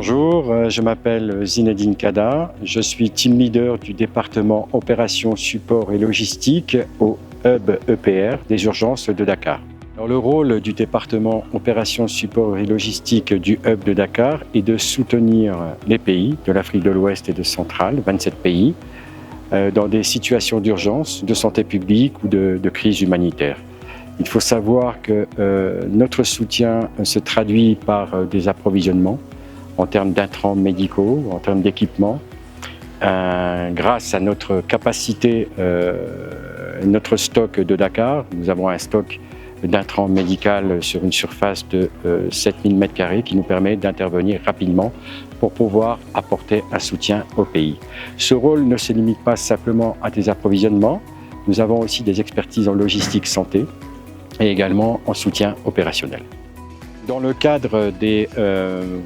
Bonjour, je m'appelle Zinedine Kada, je suis team leader du département opérations, support et logistique au hub EPR des urgences de Dakar. Alors, le rôle du département opérations, support et logistique du hub de Dakar est de soutenir les pays de l'Afrique de l'Ouest et de Centrale, 27 pays, dans des situations d'urgence, de santé publique ou de crise humanitaire. Il faut savoir que notre soutien se traduit par des approvisionnements en termes d'intrants médicaux, en termes d'équipements, grâce à notre capacité, notre stock de Dakar. Nous avons un stock d'intrants médical sur une surface de 7000 m² qui nous permet d'intervenir rapidement pour pouvoir apporter un soutien au pays. Ce rôle ne se limite pas simplement à des approvisionnements. Nous avons aussi des expertises en logistique santé et également en soutien opérationnel. Dans le cadre des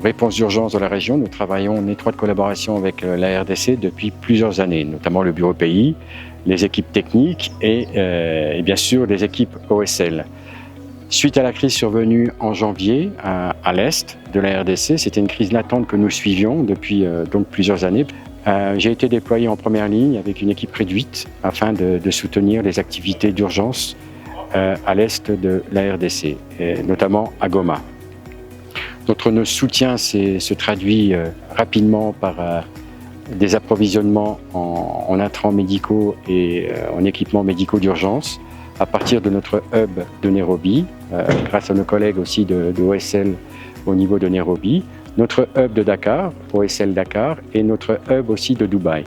réponses d'urgence de la région, nous travaillons en étroite collaboration avec la RDC depuis plusieurs années, notamment le bureau pays, les équipes techniques et bien sûr les équipes OSL. Suite à la crise survenue en janvier à l'est de la RDC, c'était une crise latente que nous suivions depuis donc plusieurs années. J'ai été déployé en première ligne avec une équipe réduite afin de soutenir les activités d'urgence à l'est de la RDC, et notamment à Goma. Notre soutien se traduit rapidement par des approvisionnements en intrants médicaux et en équipements médicaux d'urgence à partir de notre hub de Nairobi, grâce à nos collègues aussi de OSL au niveau de Nairobi, notre hub de Dakar, OSL Dakar, et notre hub aussi de Dubaï.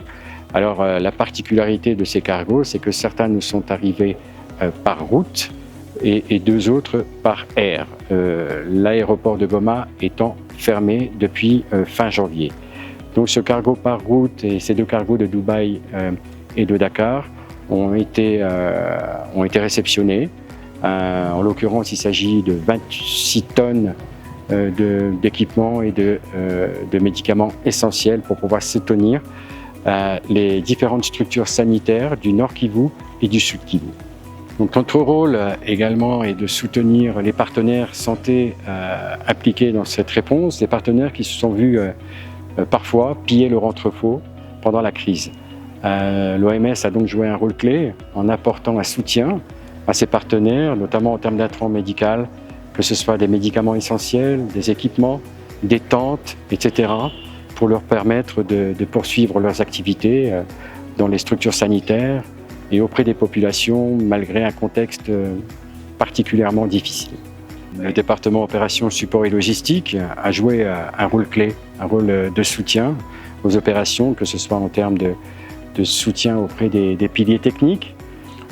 Alors la particularité de ces cargos, c'est que certains nous sont arrivés par route et deux autres par air, l'aéroport de Goma étant fermé depuis fin janvier. Donc ce cargo par route et ces deux cargos de Dubaï et de Dakar ont été réceptionnés. En l'occurrence, il s'agit de 26 tonnes d'équipements et de médicaments essentiels pour pouvoir soutenir les différentes structures sanitaires du Nord Kivu et du Sud Kivu. Donc notre rôle également est de soutenir les partenaires santé impliqués dans cette réponse, les partenaires qui se sont vus parfois piller leur entrepôt pendant la crise. L'OMS a donc joué un rôle clé en apportant un soutien à ses partenaires, notamment en termes d'intrants médicaux, que ce soit des médicaments essentiels, des équipements, des tentes, etc., pour leur permettre de poursuivre leurs activités dans les structures sanitaires et auprès des populations, malgré un contexte particulièrement difficile. Le département opérations, support et logistique a joué un rôle clé, un rôle de soutien aux opérations, que ce soit en termes de soutien auprès des piliers techniques.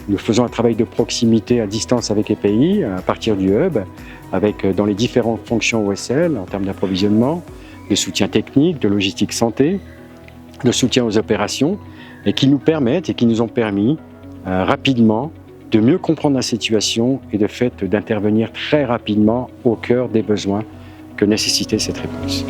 Nous faisons un travail de proximité à distance avec les pays, à partir du hub, dans les différentes fonctions OSL, en termes d'approvisionnement, de soutien technique, de logistique santé, de soutien aux opérations, et qui nous permettent et qui nous ont permis rapidement de mieux comprendre la situation et de fait d'intervenir très rapidement au cœur des besoins que nécessitait cette réponse.